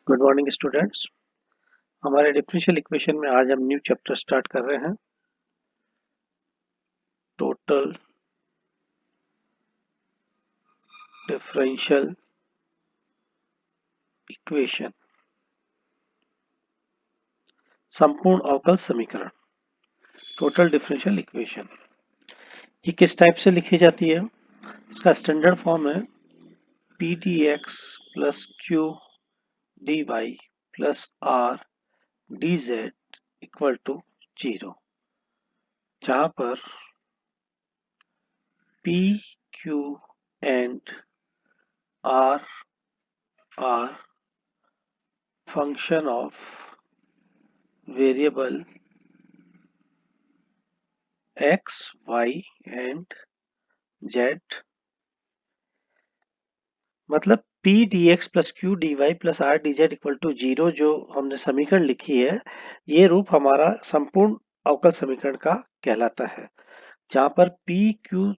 Good morning students. हमारे differential equation में आज हम न्यू चैप्टर स्टार्ट कर रहे हैं। टोटल डिफरेंशियल इक्वेशन, संपूर्ण अवकल समीकरण। टोटल डिफरेंशियल इक्वेशन ये किस टाइप से लिखी जाती है? इसका स्टैंडर्ड फॉर्म है P D X plus Q D Y plus R D Z equal to 0, जहां पर P Q and R are function of variable x, y and z, मतलब p dx plus q dy plus r dz equal to 0 जो हमने समीकरण लिखी है, ये रूप हमारा संपूर्ण अवकल समीकरण का कहलाता है, जहां पर p, q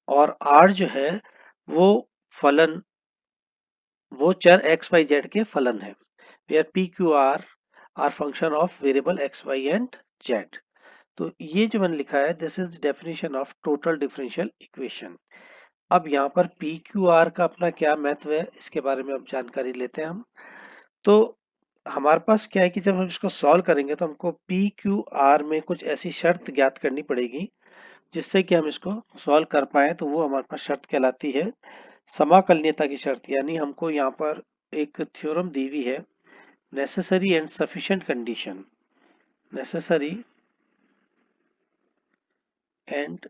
और r जो है वो फलन, वो चर x, y, z के फलन है। Where p, q, r are function of variable x, y and z। तो ये जो मैंने लिखा है, this is definition of total differential equation. अब यहाँ पर पी क्यू आर का अपना क्या महत्व है, इसके बारे में अब जानकारी लेते हैं हम। तो हमारे पास क्या है कि जब हम इसको सॉल्व करेंगे तो हमको पी क्यू आर में कुछ ऐसी शर्त ज्ञात करनी पड़ेगी जिससे कि हम इसको सॉल्व कर पाए। तो वो हमारे पास शर्त कहलाती है समाकलनीयता की शर्त। यानी हमको यहाँ पर एक थ्योरम दी हुई है, necessary and sufficient condition. Necessary and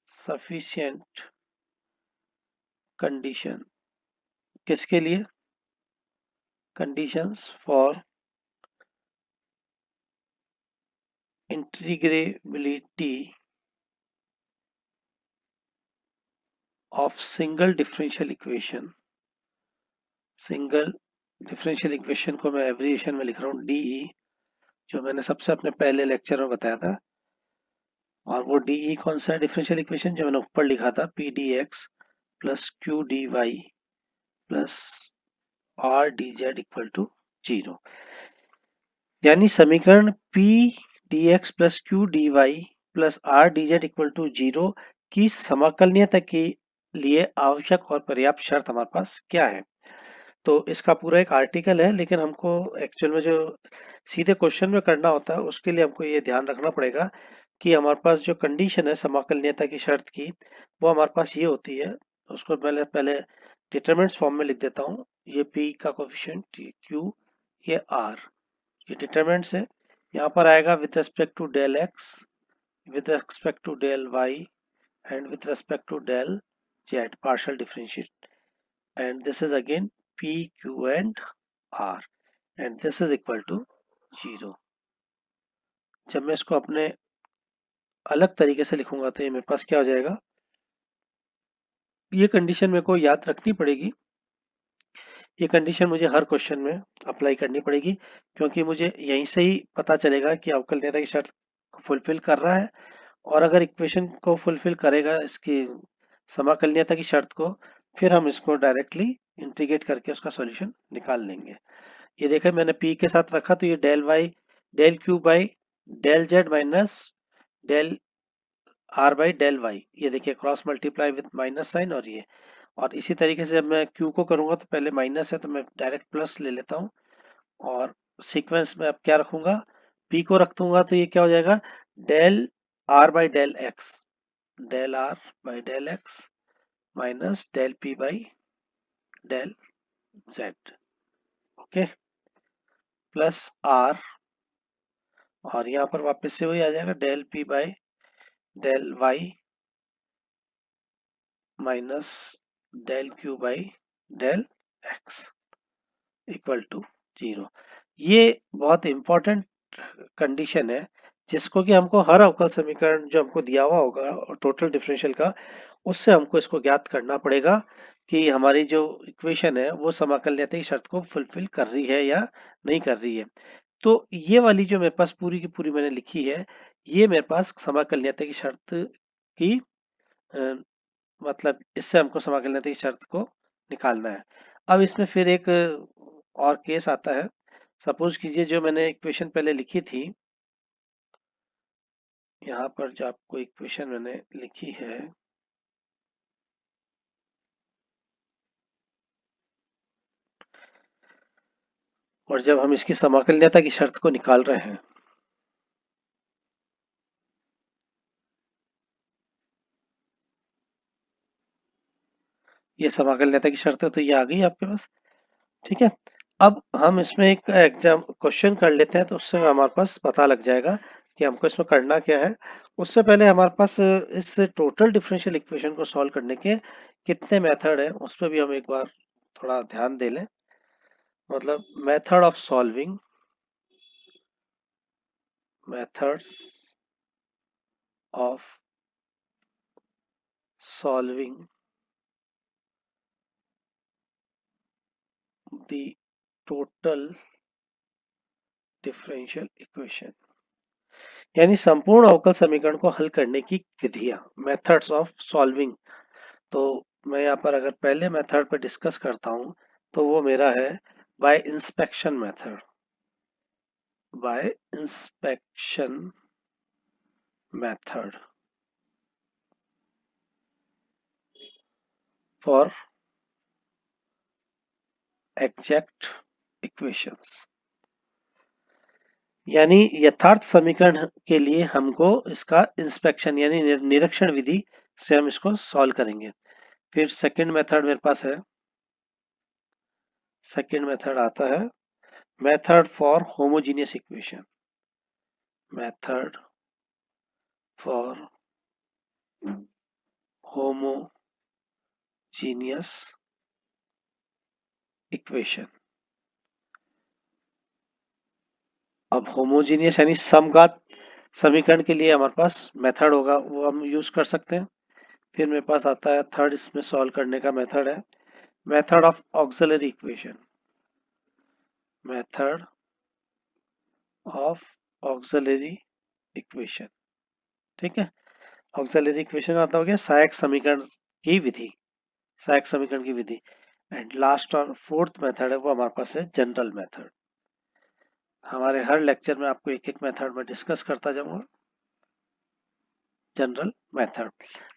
sufficient condition किसके लिए? Conditions for integrability of single differential equation। Single differential equation को मैं एब्रिविएशन में लिख रहा हूँ डीई, जो मैंने सबसे अपने पहले लेक्चर में बताया था। और वो डीई कौन सा है डिफरेंशियल इक्वेशन? जो मैंने ऊपर लिखा था P D X plus Q D Y plus R D Z equal to 0। यानी समीकरण P D X plus Q D Y plus R D Z equal to 0 की समाकलनीयता के लिए आवश्यक और पर्याप्त शर्त हमारे पास क्या है? तो इसका पूरा एक आर्टिकल है, लेकिन हमको एक्चुअल में जो सीधे क्वेश्चन में करना होता है उसके लिए हमको ये ध्यान रखना पड़ेगा कि हमारे पास जो कंडीशन है समाकलनीयता की शर्त की, वो हमारे पास ये होती है। उसको पहले पहले डिटरमिनेंट्स फॉर्म में लिख देता हूँ। ये p का कोफिशिएंट, ये q, ये r, ये डिटरमिनेंट्स है। यहाँ पर आएगा with respect to del x, with respect to del y and with respect to del z partial differentiate, and this is again p, q and r, and this is equal to 0। जब मैं इसको अपने अलग तरीके से लिखूंगा तो ये मेरे पास क्या हो जाएगा? ये कंडीशन मेरे को याद रखनी पड़ेगी। ये कंडीशन मुझे हर क्वेश्चन में अप्लाई करनी पड़ेगी, क्योंकि मुझे यहीं से ही पता चलेगा कि अवकलनीयता की शर्त को फुलफिल कर रहा है। और अगर इक्वेशन को फुलफिल करेगा, इसकी समाकलनीयता की शर्त को, फिर हम इसको डायरेक्टली इंटीग्रेट करके उसका सॉल्यूशन निकाल लेंगे। ये देखें, मैंने p के साथ रखा तो ये del y del q by del z minus del r by del y, ये देखिए cross multiply with minus sign. और इसी तरीके से जब मैं q को करूंगा तो पहले माइनस है तो मैं डायरेक्ट प्लस ले लेता हूँ। और सीक्वेंस में अब क्या रखूंगा? p को रख दूंगा तो ये क्या हो जाएगा? Del r by del x, del r by del x minus del p by del z, okay, plus r, और यहाँ पर वापस से वही आ जाएगा del p by del y minus del q by del x equal to 0। ये बहुत इंपॉर्टेंट कंडीशन है जिसको कि हमको हर अवकल समीकरण जो हमको दिया हुआ होगा टोटल डिफरेंशियल का, उससे हमको इसको ज्ञात करना पड़ेगा कि हमारी जो इक्वेशन है वो समाकलनीयता की शर्त को फुलफिल कर रही है या नहीं कर रही है। तो ये वाली जो मेरे पास पूरी की पूरी मैंने लिखी है, ये मेरे पास समाकलनीयता की शर्त की मतलब इससे हमको समाकलनीयता की शर्त को निकालना है। अब इसमें फिर एक और केस आता है। सपोज कीजिए जो मैंने इक्वेशन पहले लिखी थी, यहाँ पर जो आपको इक्वेशन मैंने लिखी है, और जब हम इसकी समाकलनीयता की शर्त को निकाल रहे हैं, ये समाकलनीयता की शर्त है, तो ये आ गई आपके पास। ठीक है, अब हम इसमें एक एग्जाम क्वेश्चन कर लेते हैं, तो उससे हमारे पास पता लग जाएगा कि हमको इसमें करना क्या है। उससे पहले हमारे पास इस टोटल डिफरेंशियल इक्वेशन को सॉल्व करने के कितने मेथड है, उस पर भी हम एक बार थोड़ा ध्यान दे लें। मतलब method of solving, methods of solving the total differential equation, यानी संपूर्ण अवकल समीकरण को हल करने की विधियां, मेथड्स ऑफ सॉल्विंग। तो मैं यहाँ पर अगर पहले मेथड पर डिस्कस करता हूँ, तो वो मेरा है bye inspection method, bye inspection method for exact equations. यानी यथार्थ समीकरण के लिए हमको इसका इंस्पेक्शन यानी निरीक्षण विधि से हम इसको सॉल्व करेंगे। फिर सेकंड मेथड मेरे पास है, सेकंड मेथड आता है method for homogeneous equation, method for homogeneous equation. अब होमोजीनियस यानी समघात समीकरण के लिए हमारे पास मेथड होगा, वो हम यूज कर सकते हैं। फिर मेरे पास आता है थर्ड, इसमें सॉल्व करने का मेथड है method of auxiliary equation, method of auxiliary equation. ठीक है, ऑक्सिलरी इक्वेशन आता हो गया सहायक समीकरण की विधि, सहायक समीकरण की विधि। एंड लास्ट और फोर्थ मेथड है वो हमारे पास है जनरल मेथड। हमारे हर लेक्चर में आपको एक एक मेथड में डिस्कस करता जाऊंगा, जनरल मेथड।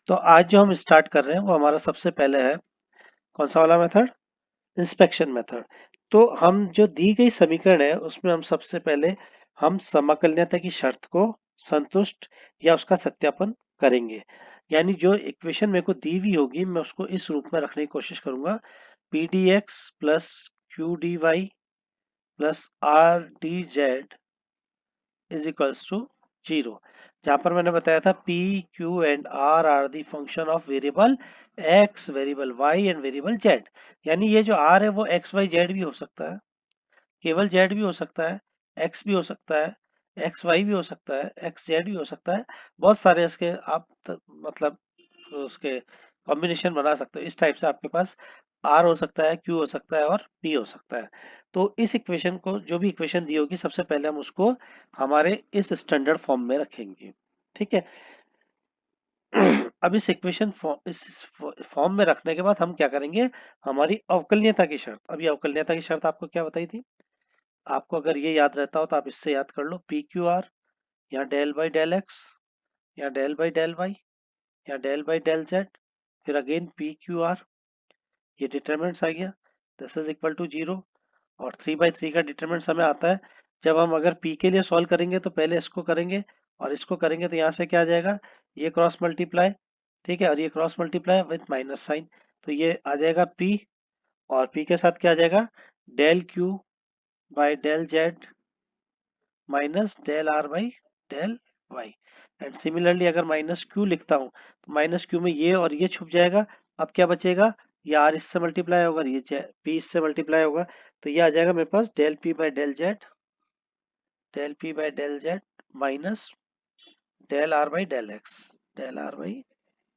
तो आज जो हम स्टार्ट कर रहे हैं वो हमारा सबसे पहले है कौन सा वाला मेथड, इंस्पेक्शन मेथड। तो हम जो दी गई समीकरण है उसमें हम सबसे पहले हम समाकलनीयता की शर्त को संतुष्ट या उसका सत्यापन करेंगे। यानी जो इक्वेशन मेरे को दी हुई होगी मैं उसको इस रूप में रखने की कोशिश करूंगा, P D X plus Q D Y plus R D Z is equals to 0। जहां पर मैंने बताया था P, Q and R are the function of variable X, variable Y and variable Z। यानी ये जो R है वो X, Y, Z भी हो सकता है, केवल Z भी हो सकता है, X भी हो सकता है, XY भी हो सकता है, XZ भी हो सकता है। बहुत सारे इसके आप मतलब उसके कॉम्बिनेशन बना सकते हो। इस टाइप से आपके पास R हो सकता है, Q हो सकता है और P हो सकता है। तो इस इक्वेशन को, जो भी इक्वेशन दी होगी, सबसे पहले हम उसको हमारे इस स्टैंडर्ड फॉर्म में रखेंगे। ठीक है, अब इस इक्वेशन इस फॉर्म में रखने के बाद हम क्या करेंगे, हमारी अवकलनीयता की शर्त। अभी अवकलनीयता की शर्त आपको क्या बताई थी, आपको अगर ये याद रहता हो तो आप इससे याद कर लो, पी क्यू आर या डेल बाई डेल एक्स या डेल बाई डेल वाई या डेल बाई डेल जेड, फिर अगेन पी क्यू आर, ये डिटरमिनेंट्स आ गया, दिस इज इक्वल टू 0। और 3/3 का डिटरमिनेंट्स हमें आता है। जब हम अगर p के लिए सॉल्व करेंगे तो पहले इसको करेंगे और इसको करेंगे, तो यहाँ से क्या आ जाएगा, ये क्रॉस मल्टीप्लाई, ठीक है, और ये cross multiply with minus sign, तो ये आ जाएगा p। और p के साथ क्या आ जाएगा, del q by del Z minus del R by del Y. And similarly अगर माइनस क्यू लिखता हूँ तो माइनस क्यू में ये और ये छुप जाएगा। अब क्या बचेगा, ये आर इससे मल्टीप्लाई होगा, ये पी इससे मल्टीप्लाई होगा, तो ये आ जाएगा मेरे पास del P by del Z, del P by del Z minus del R by del X, del R by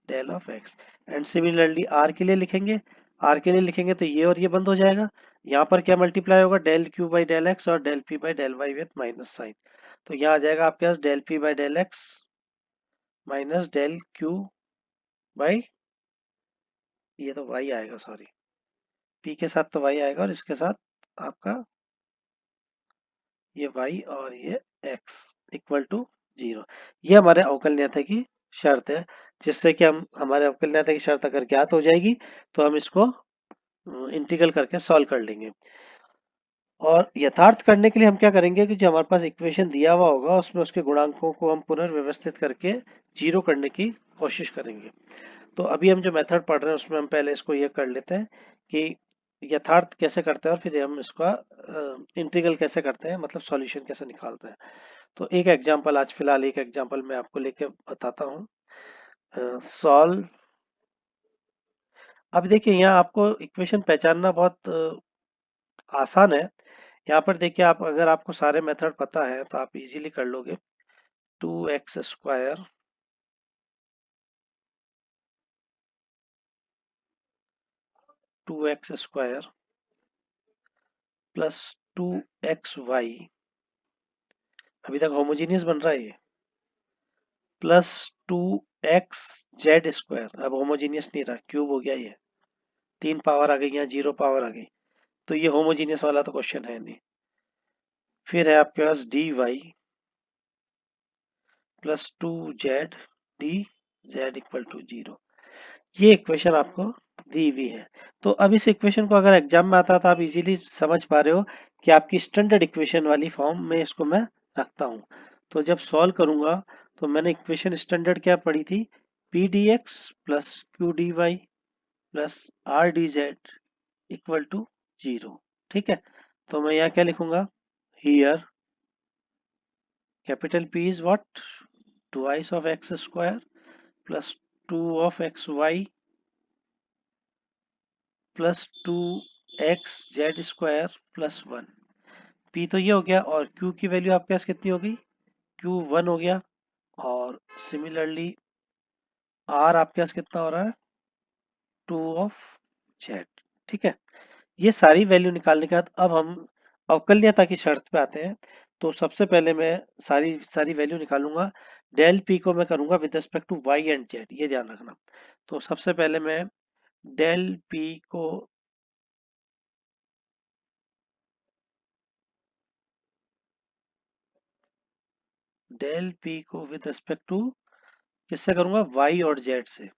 del of X. And similarly R के लिए लिखेंगे, आर के लिए लिखेंगे तो ये और ये बंद हो जाएगा। यहाँ पर क्या मल्टीप्लाई होगा, del Q by del X और del P by del Y with minus sign. तो यहाँ आ जाएगा आपके पास del P by del X minus del Q by, ये तो वाई आएगा सॉरी, p के साथ तो y आएगा और इसके साथ आपका ये y और ये x इक्वल टू 0। ये हमारे अवकलनीयता की शर्त है, जिससे कि हम हमारे अवकलनीयता की शर्त अगर ज्ञात हो जाएगी तो हम इसको इंटीग्रल करके सॉल्व कर लेंगे। और यथार्थ करने के लिए हम क्या करेंगे कि जो हमारे पास इक्वेशन दिया हुआ होगा उसमें उसके गुणांकों को हम पुनर्व्यवस्थित करके जीरो करने की कोशिश करेंगे। तो अभी हम जो मेथड पढ़ रहे हैं उसमें हम पहले इसको ये कर लेते हैं कि यथार्थ कैसे करते हैं और फिर हम इसका इंटीग्रल कैसे करते हैं, मतलब सॉल्यूशन कैसे निकालते हैं। तो एक एग्जांपल, आज फिलहाल एक एग्जांपल मैं आपको लेके बताता हूँ। सॉल्व। अब देखिए यहाँ आपको इक्वेशन पहचानना बहुत आसान है। यहाँ पर देखिए, आप अगर आपको सारे मेथड पता है तो आप इजीली कर लोगे। 2x² 2x² प्लस 2xy, अभी तक होमोजीनियस बन रहा है ये, प्लस 2xz², अब होमोजीनियस नहीं रहा, क्यूब हो गया ये, 3 पावर आ गई, यहाँ 0 पावर आ गई, तो ये होमोजीनियस वाला तो क्वेश्चन है नहीं। फिर है आपके पास dy plus 2z dz equal to 0। ये इक्वेशन आपको दी हुई है। तो अब इस इक्वेशन को अगर एग्जाम में आता तो आप इजीली समझ पा रहे हो कि आपकी स्टैंडर्ड इक्वेशन वाली फॉर्म में इसको मैं रखता हूँ। तो जब सॉल्व करूंगा तो मैंने इक्वेशन स्टैंडर्ड क्या पढ़ी थी, P D X plus Q D Y plus R D Z equal to 0। ठीक है, तो मैं यहाँ क्या लिखूंगा, here capital P is what, twice of x square plus 2 of xy plus 2xz² plus 1। p तो ये हो गया और q की वैल्यू आपके पास कितनी हो गई, q 1 हो गया। और सिमिलरली r आपके पास कितना हो रहा है, 2 ऑफ z। ठीक है, ये सारी वैल्यू निकालने के बाद अब हम अवकलनीयता की शर्त पे आते हैं। तो सबसे पहले मैं सारी सारी वैल्यू निकालूंगा। डेल p को मैं करूंगा with respect to y and z, ये ध्यान रखना। तो सबसे पहले मैं डेल p को डेल p को विद रिस्पेक्ट टू किससे करूंगा, y और z से,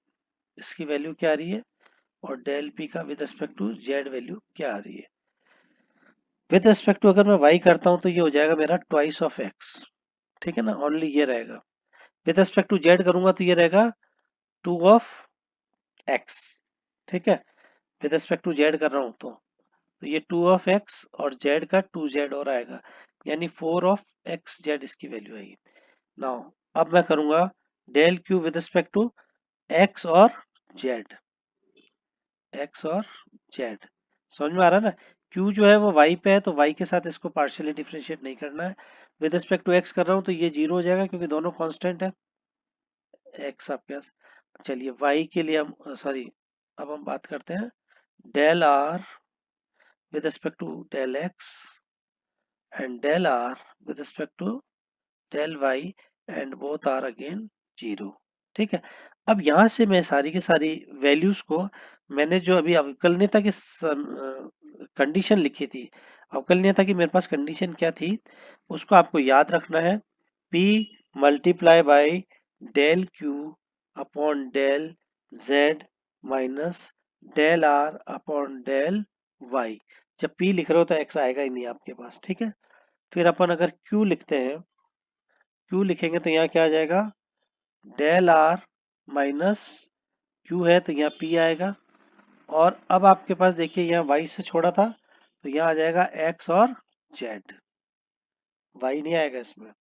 इसकी वैल्यू क्या आ रही है, और डेल p का with respect to z value क्या आ रही है। विद रिस्पेक्ट टू अगर मैं y करता हूं तो ये हो जाएगा मेरा ट्वाइस ऑफ x। ठीक है ना, ओनली ये रहेगा। विद रिस्पेक्ट टू z करूंगा तो ये रहेगा 2 ऑफ x। ठीक है, विद रिस्पेक्ट टू z कर रहा हूं तो ये 2 ऑफ x और z का 2z और आएगा, यानी 4 ऑफ x z इसकी वैल्यू आएगी। नाउ अब मैं करूंगा del q with respect to x और z, x और z, समझ में आ रहा है ना। q जो है वो y पे है तो y के साथ इसको पार्शियली डिफरेंशिएट नहीं करना है। विद रिस्पेक्ट टू x कर रहा हूँ तो ये 0 हो जाएगा क्योंकि दोनों कांस्टेंट है। x आपके पास, चलिए y के लिए हम सॉरी, अब हम बात करते हैं del r with respect to del x and del r with respect to del y and both are again 0। ठीक है, अब यहां से मैं सारी की सारी वैल्यूज को, मैंने जो अभी अवकलनीयता की कंडीशन लिखी थी, अवकलनीयता की मेरे पास कंडीशन क्या थी, उसको आपको याद रखना है। p multiply by del q upon del z minus del r upon del y। जब p लिख रहे हो तो x आएगा ही नहीं आपके पास। ठीक है, फिर अपन अगर q लिखते हैं, q लिखेंगे तो यहाँ क्या आ जाएगा, डेल r माइनस q है तो यहाँ p आएगा। और अब आपके पास देखिए यहाँ y से छोड़ा था तो यहाँ आ जाएगा x और z, y नहीं आएगा इसमें।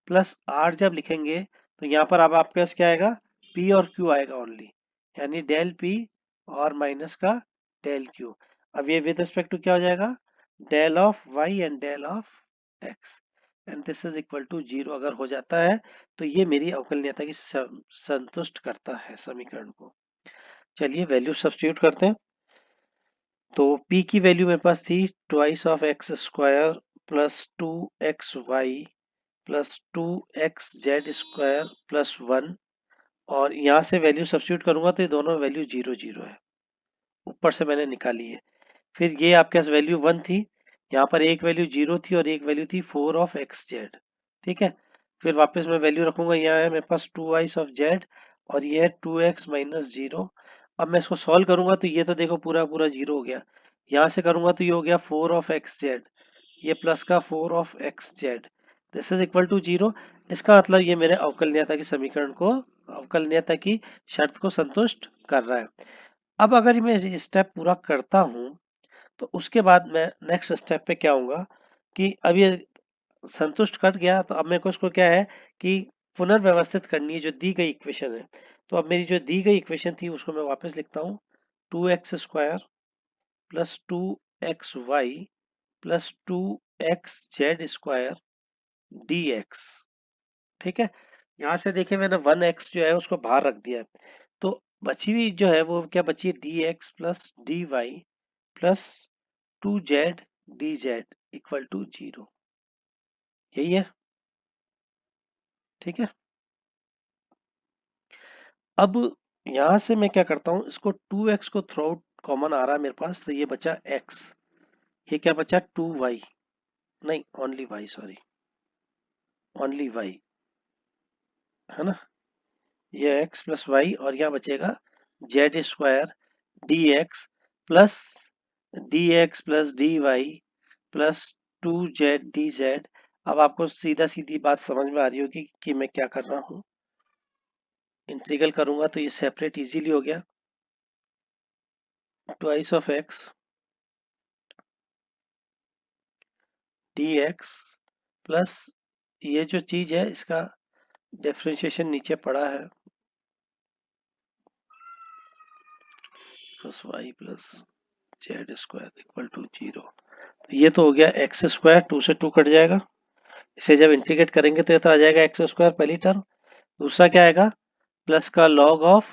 प्लस r जब लिखेंगे तो यहाँ पर अब आपके पास क्या आएगा, p और q आएगा ओनली, यानी डेल p और माइनस का डेल q। अब ये विद रिस्पेक्ट टू क्या हो जाएगा, del of y and del of x and this is equal to 0 अगर हो जाता है तो ये मेरी अवकलनीयता की संतुष्ट करता है समीकरण को। चलिए वैल्यू सब्स्टिट्यूट करते हैं। तो p की वैल्यू मेरे पास थी twice of x square plus 2xy plus 2xz² plus 1, और यहाँ से वैल्यू सब्स्टिट्यूट करूंगा तो ये दोनों वैल्यू 0 0 है, ऊपर से मैंने निकाली है। फिर ये आपके पास वैल्यू 1 थी, यहाँ पर एक वैल्यू 0 थी और एक वैल्यू थी 4 ऑफ एक्स जेड। ठीक है, फिर वापस मैं वैल्यू रखूंगा, यहाँ है मेरे पास 2 ऑफ जेड और ये है 2x माइनस 0। अब मैं इसको सॉल्व करूंगा तो ये तो देखो पूरा पूरा 0 हो गया, यहाँ से करूंगा तो ये हो गया 4 ऑफ एक्स जेड, ये प्लस का 4 of X Z, this is equal to 0। इसका मतलब ये मेरे अवकलनीयता की समीकरण को, अवकलनीयता की शर्त को संतुष्ट कर रहा है। अब अगर मैं ये स्टेप पूरा करता हूं तो उसके बाद मैं नेक्स्ट स्टेप पे क्या आऊंगा कि अब ये संतुष्ट कर गया, तो अब मेरे को इसको क्या है कि पुनर्व्यवस्थित करनी है जो दी गई इक्वेशन है। तो अब मेरी जो दी गई इक्वेशन थी उसको मैं वापस लिखता हूँ, 2x² plus 2xy plus 2xz² dx। ठीक है, यहाँ से देखिए मैंने 1x जो है उसको बाहर रख दिया है, तो बची हुई जो है वो क्या बची है, dx plus dy plus 2z dz equal to 0। यही है। ठीक है, अब यहां से मैं क्या करता हूं, इसको 2x को थ्रू आउट कॉमन आ रहा है मेरे पास, तो ये बचा x, ये क्या बचा 2y, नहीं only y, sorry only y, है ना, ये x प्लस वाई और यहाँ बचेगा z² dx plus dx plus dy plus 2z dz। अब आपको सीधा सीधी बात समझ में आ रही होगी कि मैं क्या कर रहा हूँ, इंटीग्रल करूंगा तो ये सेपरेट इजीली हो गया, twice of x dx plus ये जो चीज है इसका डिफरेंशिएशन नीचे पड़ा है, plus Y plus z² equal to 0। ये तो हो गया x², 2 से 2 कट जाएगा, इसे जब इंटीग्रेट करेंगे तो ये तो आ जाएगा x² पहली टर्म, दूसरा क्या आएगा प्लस का log of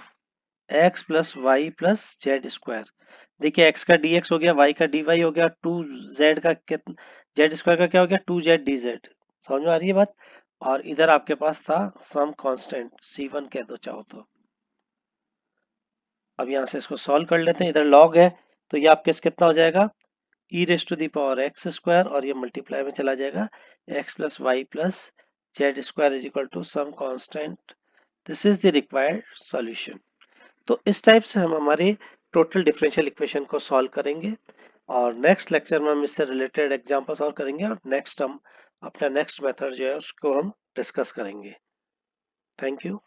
x plus Y plus z²। देखिए x का dx हो गया, y का dy हो गया, 2z का z² का क्या हो गया 2z dz। समझ में आ रही है बात। और इधर आपके पास था सम कांस्टेंट c1 कह दो चाहो तो। अब यहां से इसको सॉल्व कर लेते हैं, इधर log है तो ये आपके कितना हो जाएगा e raise to the power x² और ये मल्टीप्लाई में चला जाएगा x plus Y plus z² is equal to some constant, this is the required solution. तो इस टाइप से हम हमारे टोटल डिफरेंशियल इक्वेशन को सॉल्व करेंगे और नेक्स्ट लेक्चर में हम इससे रिलेटेड एग्जांपल सॉल्व करेंगे और नेक्स्ट हम अपना नेक्स्ट मेथड जो है उसको हम डिस्कस करेंगे। Thank you.